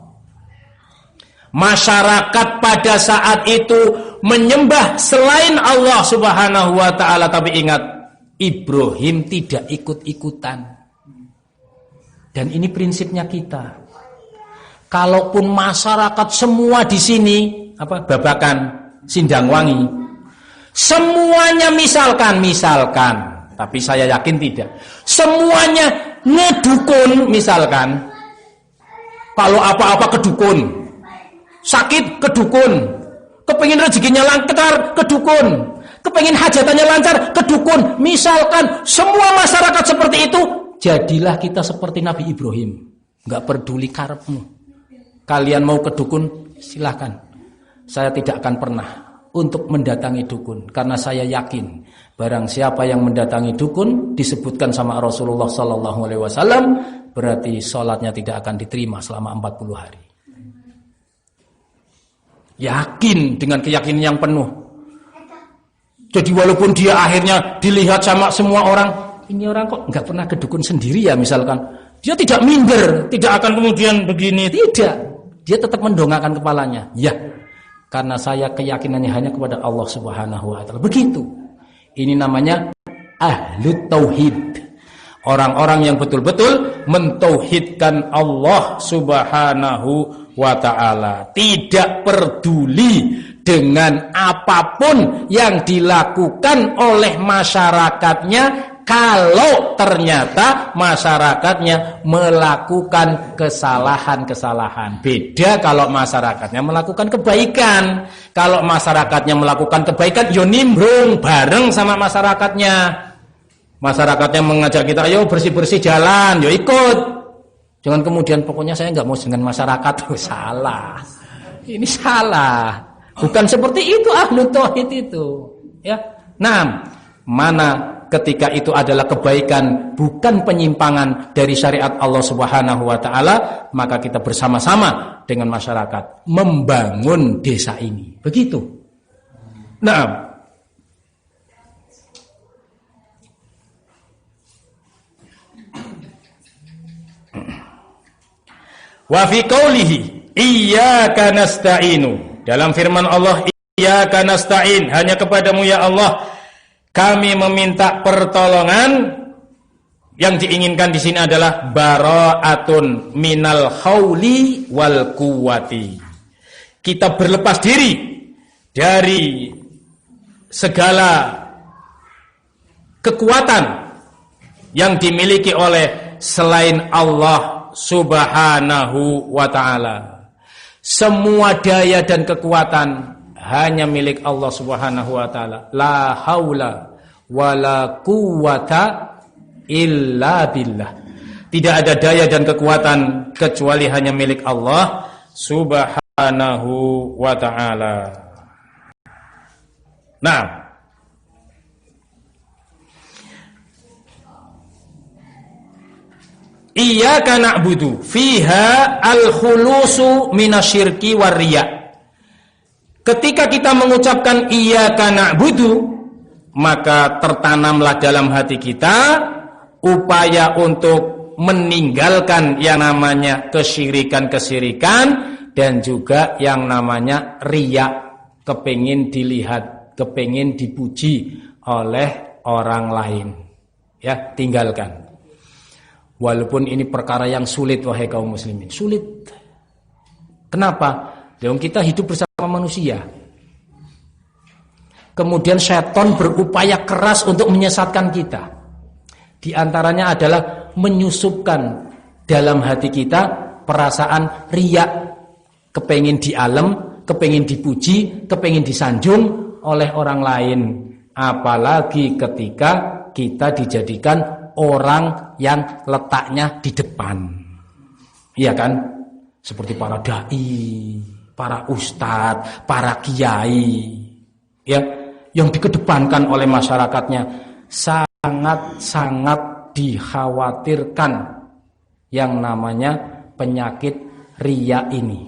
Masyarakat pada saat itu menyembah selain Allah Subhanahu wa ta'ala. Tapi ingat, Ibrahim tidak ikut-ikutan. Dan ini prinsipnya kita. Kalaupun masyarakat semua di sini Babakan, Sindangwangi, semuanya misalkan, tapi saya yakin tidak. Semuanya ngedukun misalkan. Kalau apa-apa ke dukun. Sakit ke dukun. Kepengin rezekinya lancar ke dukun. Kepengin hajatannya lancar ke dukun. Misalkan semua masyarakat seperti itu, jadilah kita seperti Nabi Ibrahim. Enggak peduli karepmu. Kalian mau ke dukun, silahkan. Saya tidak akan pernah untuk mendatangi dukun, karena saya yakin barang siapa yang mendatangi dukun disebutkan sama Rasulullah SAW, berarti sholatnya tidak akan diterima selama 40 hari. Yakin, dengan keyakinan yang penuh. Jadi walaupun dia akhirnya dilihat sama semua orang, ini orang kok nggak pernah ke dukun sendiri ya misalkan, dia tidak minder, tidak akan kemudian begini, tidak. Dia tetap mendongakkan kepalanya. Ya, karena saya keyakinannya hanya kepada Allah Subhanahu wa ta'ala. Begitu. Ini namanya ahlut tauhid. Orang-orang yang betul-betul mentauhidkan Allah Subhanahu wa ta'ala. Tidak peduli dengan apapun yang dilakukan oleh masyarakatnya, kalau ternyata masyarakatnya melakukan kesalahan-kesalahan. Beda kalau masyarakatnya melakukan kebaikan. Kalau masyarakatnya melakukan kebaikan, yo nimbrung bareng sama masyarakatnya. Masyarakatnya mengajak kita, ayo bersih-bersih jalan, yo ikut. Jangan kemudian pokoknya saya nggak mau dengan masyarakat. Salah. Ini salah. Bukan seperti itu ahlu tauhid itu. Ya. Nah, mana ketika itu adalah kebaikan, bukan penyimpangan dari syariat Allah Subhanahu wa ta'ala, maka kita bersama-sama dengan masyarakat membangun desa ini. Begitu. Nah, wa fi qoulihi iyyaka nasta'inu, dalam firman Allah, iyyaka nasta'in, hanya kepadamu ya Allah kami meminta pertolongan. Yang diinginkan di sini adalah bara'atun minal khawli wal quwwati. Kita berlepas diri dari segala kekuatan yang dimiliki oleh selain Allah Subhanahu wa ta'ala. Semua daya dan kekuatan hanya milik Allah Subhanahu wa ta'ala. La haula wala quwwata illa billah. Tidak ada daya dan kekuatan kecuali hanya milik Allah Subhanahu wa ta'ala. Nah, iyyaka na'budu fiha al-khulusu minasyirki warriya. Ketika kita mengucapkan iyyaka na'budu, maka tertanamlah dalam hati kita upaya untuk meninggalkan yang namanya kesyirikan-kesyirikan dan juga yang namanya riya, kepengin dilihat, kepengin dipuji oleh orang lain. Ya, tinggalkan. Walaupun ini perkara yang sulit, wahai kaum muslimin, sulit. Kenapa? Dan kita hidup bersama manusia. Kemudian setan berupaya keras untuk menyesatkan kita. Di antaranya adalah menyusupkan dalam hati kita perasaan riya, kepengin di alam, kepengin dipuji, kepengin disanjung oleh orang lain. Apalagi ketika kita dijadikan orang yang letaknya di depan. Iya kan? Seperti para dai, para ustadz, para kiai, ya, yang dikedepankan oleh masyarakatnya, sangat-sangat dikhawatirkan yang namanya penyakit riya ini.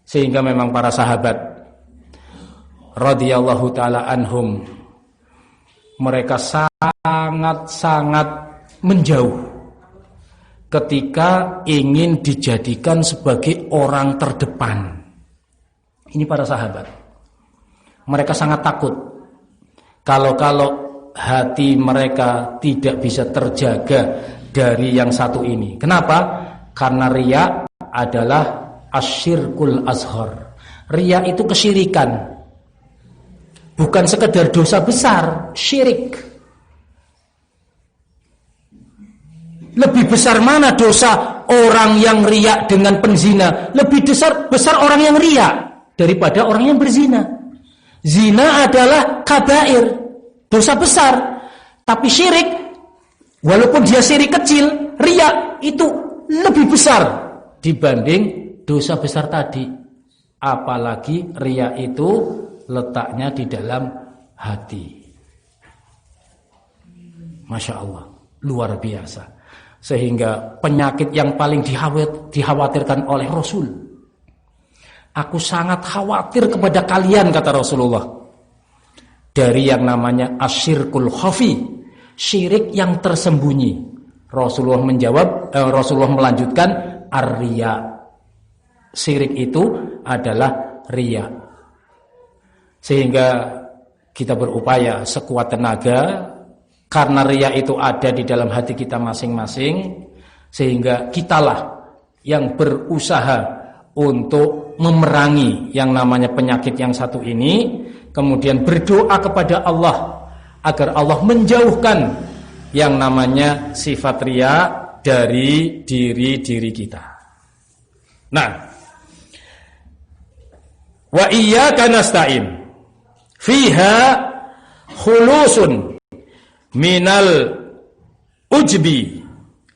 Sehingga memang para sahabat radhiyallahu taala anhum, mereka sangat-sangat menjauh ketika ingin dijadikan sebagai orang terdepan. Ini para sahabat. Mereka sangat takut kalau hati mereka tidak bisa terjaga dari yang satu ini. Kenapa? Karena riya adalah asyirkul azhar. Riya itu kesyirikan. Bukan sekedar dosa besar, syirik. Lebih besar mana dosa orang yang riya dengan penzina? Lebih besar orang yang riya daripada orang yang berzina. Zina adalah kabair, dosa besar. Tapi syirik, walaupun dia syirik kecil, riya itu lebih besar dibanding dosa besar tadi. Apalagi riya itu letaknya di dalam hati. Masya Allah, luar biasa. Sehingga penyakit yang paling dikhawatirkan oleh Rasul. Aku sangat khawatir kepada kalian, kata Rasulullah, dari yang namanya asyirkul khafi, syirik yang tersembunyi. Rasulullah melanjutkan ar-riya. Syirik itu adalah riya. Sehingga kita berupaya sekuat tenaga, karena riya itu ada di dalam hati kita masing-masing, sehingga kitalah yang berusaha untuk memerangi yang namanya penyakit yang satu ini, kemudian berdoa kepada Allah agar Allah menjauhkan yang namanya sifat riya dari diri kita. Nah, wa iyyaka nasta'in fiha khulusun minal ujbi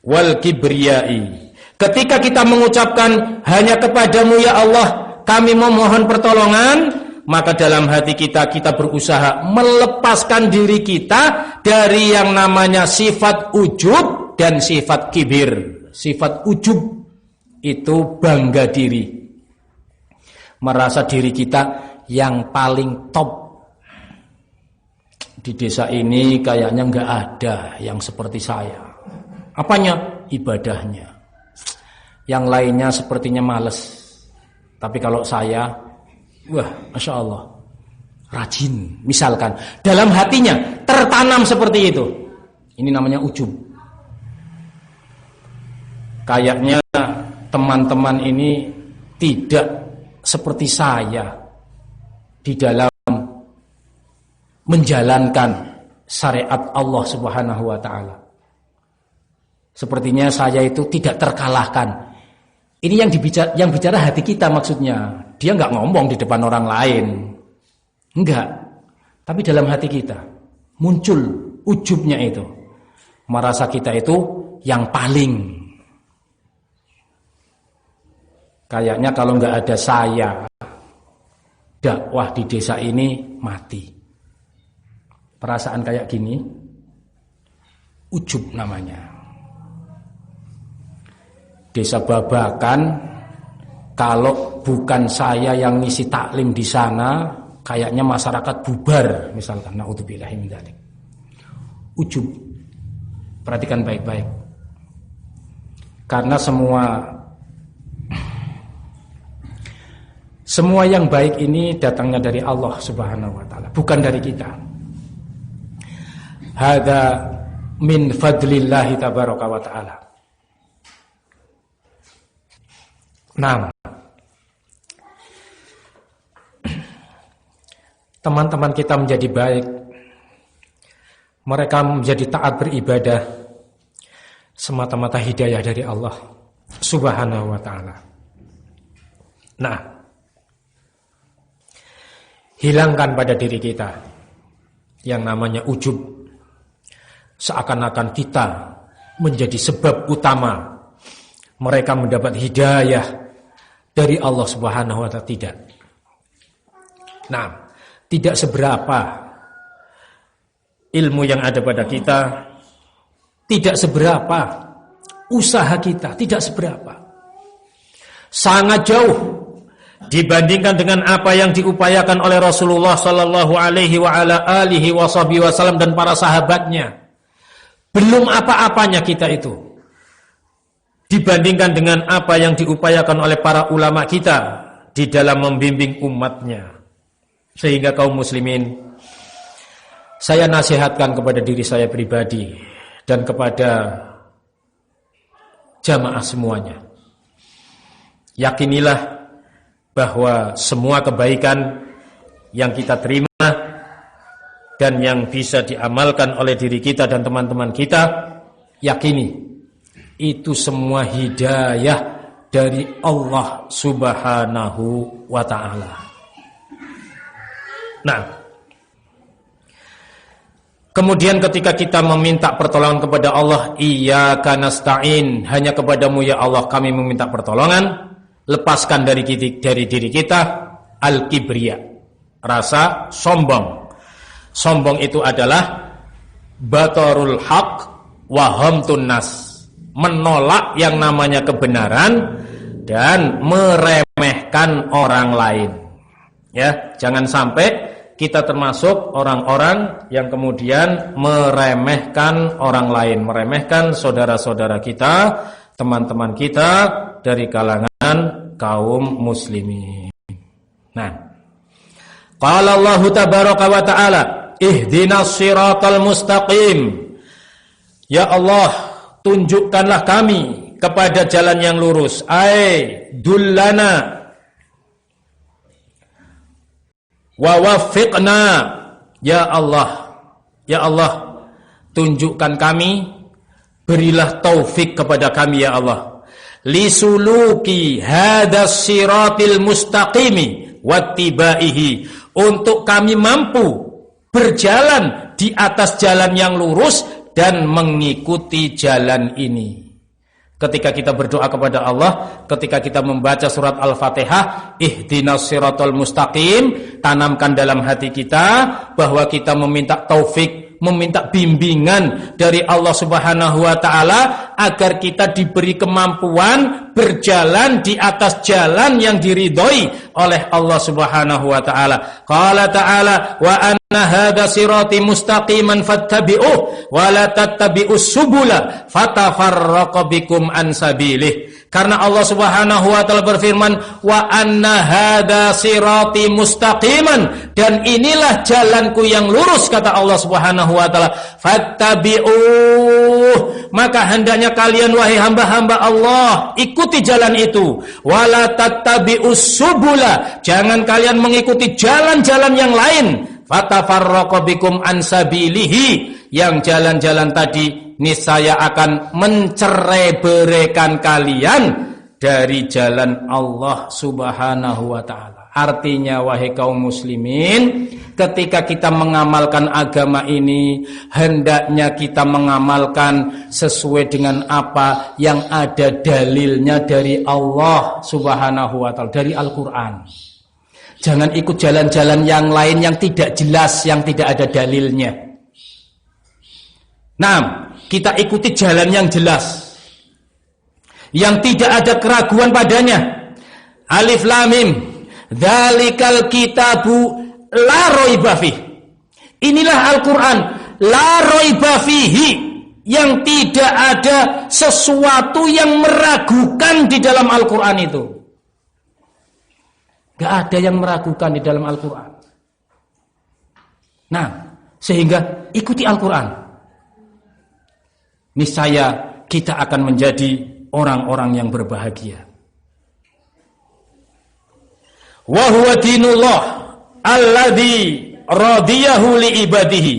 wal kibriyai. Ketika kita mengucapkan hanya kepadamu ya Allah kami memohon pertolongan, maka dalam hati kita berusaha melepaskan diri kita dari yang namanya sifat ujub dan sifat kibir. Sifat ujub itu bangga diri, merasa diri kita yang paling top. Di desa ini kayaknya nggak ada yang seperti saya. Apanya? Ibadahnya. Yang lainnya sepertinya males. Tapi kalau saya, wah, Masya Allah, rajin. Misalkan, dalam hatinya tertanam seperti itu. Ini namanya ujub. Kayaknya teman-teman ini tidak seperti saya di dalam menjalankan syariat Allah Subhanahu wa taala. Sepertinya saya itu tidak terkalahkan. Ini yang bicara hati kita maksudnya. Dia enggak ngomong di depan orang lain. Enggak. Tapi dalam hati kita muncul ujubnya itu. Merasa kita itu yang paling. Kayaknya kalau enggak ada saya, dakwah di desa ini mati. Perasaan kayak gini ujub namanya. Desa Babakan, kalau bukan saya yang ngisi taklim di sana, kayaknya masyarakat bubar misalkan. Naudzubillahi min dzalik. Ujub. Perhatikan baik-baik. Karena semua yang baik ini datangnya dari Allah Subhanahu wa taala, bukan dari kita. Hadza min fadlillahi tabaraka wa taala. Nah, teman-teman kita menjadi baik, mereka menjadi taat beribadah, semata-mata hidayah dari Allah Subhanahu wa ta'ala. Nah, hilangkan pada diri kita yang namanya ujub, seakan-akan kita menjadi sebab utama mereka mendapat hidayah dari Allah Subhanahu wa ta'ala. Tidak. Nah, tidak seberapa ilmu yang ada pada kita, tidak seberapa usaha kita tidak seberapa. Sangat jauh dibandingkan dengan apa yang diupayakan oleh Rasulullah sallallahu alaihi wa ala alihi wasallam dan para sahabatnya. Belum apa-apanya kita itu dibandingkan dengan apa yang diupayakan oleh para ulama kita di dalam membimbing umatnya. Sehingga kaum muslimin, saya nasihatkan kepada diri saya pribadi dan kepada jamaah semuanya. Yakinilah bahwa semua kebaikan yang kita terima dan yang bisa diamalkan oleh diri kita dan teman-teman kita, yakini itu semua hidayah dari Allah Subhanahu wa ta'ala. Nah, kemudian ketika kita meminta pertolongan kepada Allah, iyyaka nasta'in, hanya kepadamu ya Allah kami meminta pertolongan. Lepaskan dari diri kita al-kibriya, rasa sombong. Sombong itu adalah batarul haq wa hamtun nas, menolak yang namanya kebenaran dan meremehkan orang lain. Ya, jangan sampai kita termasuk orang-orang yang kemudian meremehkan orang lain, meremehkan saudara-saudara kita, teman-teman kita dari kalangan kaum muslimin. Nah, qala Allah tabaraka wa ta'ala, ihdinas siratal mustaqim. Ya Allah, tunjukkanlah kami kepada jalan yang lurus. Dullana wa waffiqna. Ya Allah, ya Allah, tunjukkan kami, berilah taufik kepada kami ya Allah, lisuluki hadas siratil mustaqimi wattibaihi, untuk kami mampu berjalan di atas jalan yang lurus dan mengikuti jalan ini. Ketika kita berdoa kepada Allah, ketika kita membaca surat Al-Fatihah, ihdinas siratal mustaqim, tanamkan dalam hati kita bahwa kita meminta taufik, meminta bimbingan dari Allah Subhanahu wa ta'ala agar kita diberi kemampuan berjalan di atas jalan yang diridhoi oleh Allah Subhanahu wa ta'ala. Qala ta'ala wa anna hadza sirati mustaqiman fattabi'uh wa la tattabi'us subula fatafarraqu bikum an sabilih. Karena Allah Subhanahu wa ta'ala berfirman, wa anna hadza sirati mustaqiman, dan inilah jalanku yang lurus, kata Allah Subhanahu wa ta'ala, fattabi'uh, maka hendaknya kalian wahai hamba-hamba Allah ikuti jalan itu. Wala tattabi'us subula, jangan kalian mengikuti jalan-jalan yang lain. Fatafarraqu bikum an sabilihi, yang jalan-jalan tadi niscaya akan mencerai-beraikan kalian dari jalan Allah Subhanahu wa ta'ala. Artinya wahai kaum muslimin, ketika kita mengamalkan agama ini, hendaknya kita mengamalkan sesuai dengan apa yang ada dalilnya dari Allah Subhanahu wa ta'ala, dari Al-Quran. Jangan ikut jalan-jalan yang lain yang tidak jelas, yang tidak ada dalilnya. Nah, kita ikuti jalan yang jelas, yang tidak ada keraguan padanya. Alif lam mim, dzalikal kitabu la raiba fih. Inilah Al-Qur'an, la raiba fihi, yang tidak ada sesuatu yang meragukan di dalam Al-Qur'an itu. Gak ada yang meragukan di dalam Al-Quran. Nah, sehingga ikuti Al-Quran. Niscaya kita akan menjadi orang-orang yang berbahagia. Wa huwa dinullah alladzi radiyahu li ibadihi.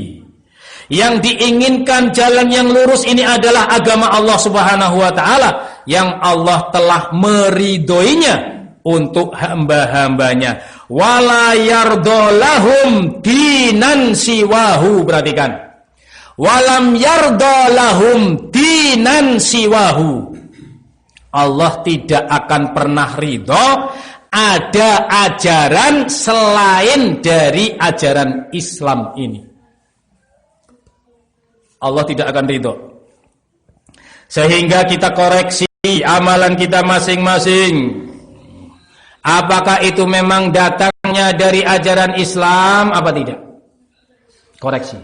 Yang diinginkan jalan yang lurus ini adalah agama Allah Subhanahu wa ta'ala, yang Allah telah meridhoinya untuk hamba-hambanya. Wala yardolahum dinan siwahu. Perhatikan, walam yardolahum dinan siwahu. Allah tidak akan pernah ridho ada ajaran selain dari ajaran Islam ini. Allah tidak akan ridho Sehingga kita koreksi amalan kita masing-masing. Apakah itu memang datangnya dari ajaran Islam apa tidak? Koreksi.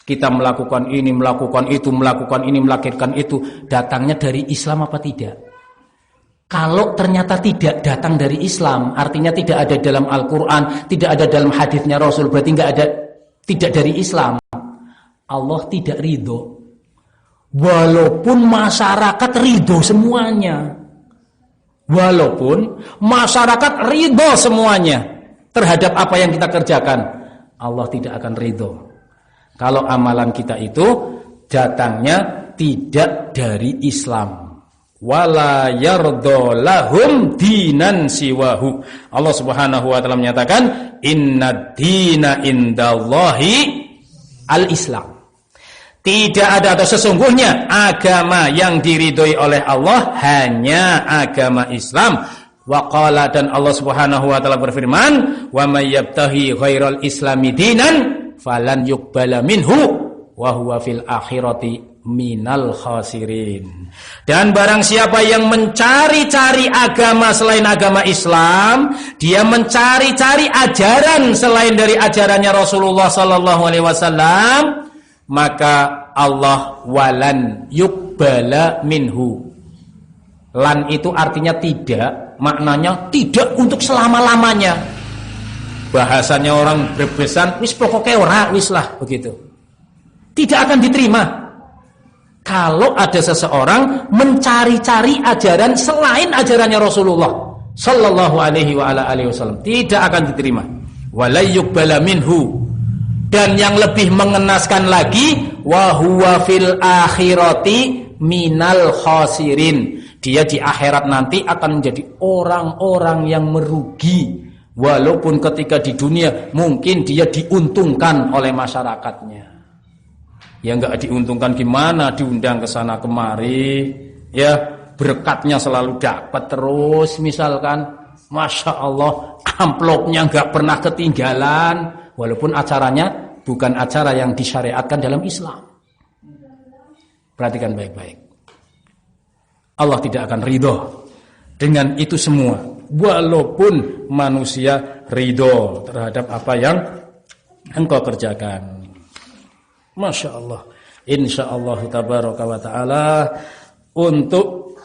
Kita melakukan ini, melakukan itu, melakukan ini, melakukan itu, datangnya dari Islam apa tidak? Kalau ternyata tidak datang dari Islam, artinya tidak ada dalam Al-Quran, tidak ada dalam hadisnya Rasul, berarti tidak dari Islam. Allah tidak ridho. Walaupun masyarakat ridho semuanya. Walaupun masyarakat ridho semuanya terhadap apa yang kita kerjakan, Allah tidak akan ridho. Kalau amalan kita itu datangnya tidak dari Islam. Wala yardha lahum dinan siwahu. Allah Subhanahu wa taala menyatakan, "Innad dina indallahi al-Islam." Tidak ada atau sesungguhnya agama yang diridhoi oleh Allah hanya agama Islam. Wa qala, dan Allah Subhanahu wa taala berfirman, "Wa may yabtaghi ghairal islami dinan falan yuqbala minhu wa huwa fil akhirati minal khasirin." Dan barang siapa yang mencari-cari agama selain agama Islam, dia mencari-cari ajaran selain dari ajarannya Rasulullah sallallahu alaihi wasallam, maka Allah walan yuqbala minhu. Lan itu artinya tidak, maknanya tidak untuk selama-lamanya. Bahasanya orang berpesan, wis pokoknya ora, wis lah, begitu. Tidak akan diterima. Kalau ada seseorang mencari-cari ajaran selain ajarannya Rasulullah sallallahu alaihi wa ala alihi wasallam, tidak akan diterima. Wala yuqbala minhu. Dan yang lebih mengenaskan lagi, wa huwa fil akhirati minal khasirin. Dia di akhirat nanti akan menjadi orang-orang yang merugi. Walaupun ketika di dunia mungkin dia diuntungkan oleh masyarakatnya. Ya enggak diuntungkan gimana, diundang ke sana kemari, ya berkatnya selalu dapat terus, misalkan, Masya Allah, amplopnya enggak pernah ketinggalan, walaupun acaranya bukan acara yang disyariatkan dalam Islam. Perhatikan baik-baik. Allah tidak akan ridho dengan itu semua, walaupun manusia ridho terhadap apa yang engkau kerjakan. Masya Allah. Insya Allah tabaraka wa ta'ala, untuk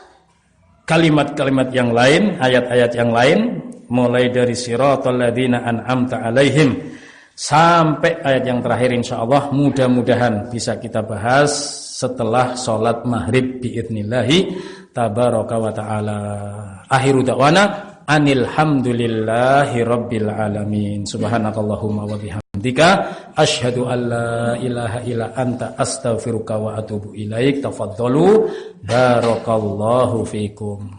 kalimat-kalimat yang lain, ayat-ayat yang lain, mulai dari siratal ladzina an'amta alaihim sampai ayat yang terakhir, insyaallah mudah-mudahan bisa kita bahas setelah sholat maghrib biidnillahi tabaraka wa ta'ala. Akhiru da'wana anil hamdulillahi rabbil alamin. Subhanakallahumma wa bihamdika asyhadu an la ilaha illa anta astaghfiruka wa atubu ilaik. Tafadhalu barakallahu fikum.